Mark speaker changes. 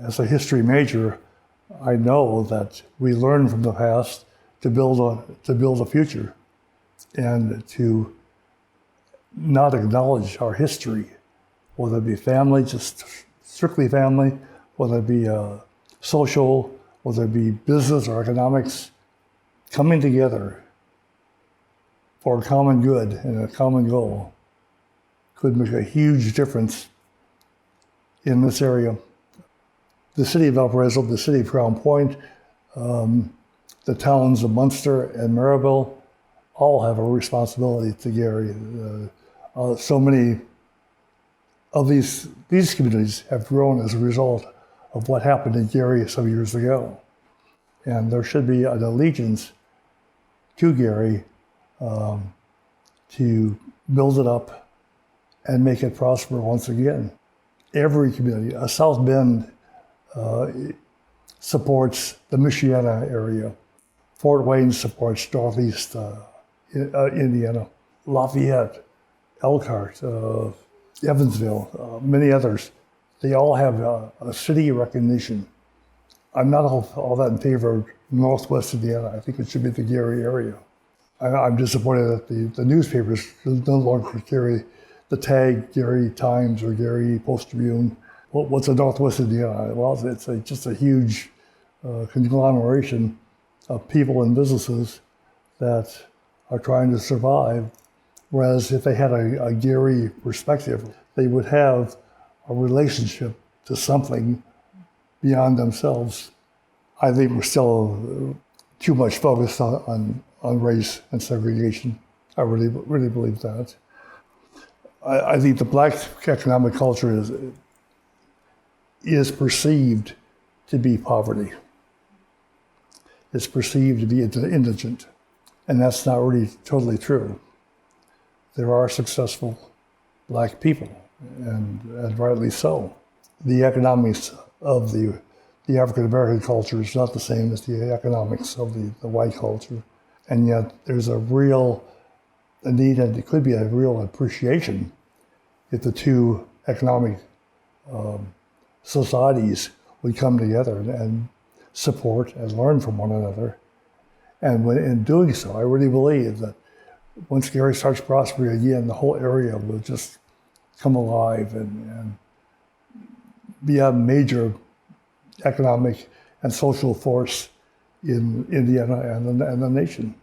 Speaker 1: As a history major, I know that we learn from the past to build a future, and to not acknowledge our history, whether it be family, just strictly family, whether it be social, whether it be business or economics, coming together for a common good and a common goal could make a huge difference in this area. The city of Valparaiso, the city of Crown Point, the towns of Munster and Maryville all have a responsibility to Gary. So many of these communities have grown as a result of what happened in Gary some years ago. And there should be an allegiance to Gary to build it up and make it prosper once again. Every community, South Bend supports the Michiana area. Fort Wayne supports Northeast Indiana. Lafayette, Elkhart, Evansville, many others. They all have a city recognition. I'm not all that in favor of Northwest Indiana. I think it should be the Gary area. I'm disappointed that the newspapers no longer carry the tag Gary Times or Gary Post-Tribune. What's a Northwest Indiana? Well, it's just a huge conglomeration of people and businesses that are trying to survive. Whereas if they had a Gary perspective, they would have a relationship to something beyond themselves. I think we're still too much focused on race and segregation. I really believe that. I think the Black economic culture is perceived to be poverty. It's perceived to be indigent, and that's not really totally true. There are successful Black people, and rightly so. The economics of the African American culture is not the same as the economics of the white culture, and yet there's a need, and it could be a real appreciation if the two economic societies would come together and support and learn from one another. And in doing so, I really believe that once Gary starts prospering again, the whole area will just come alive and be a major economic and social force in Indiana and the nation.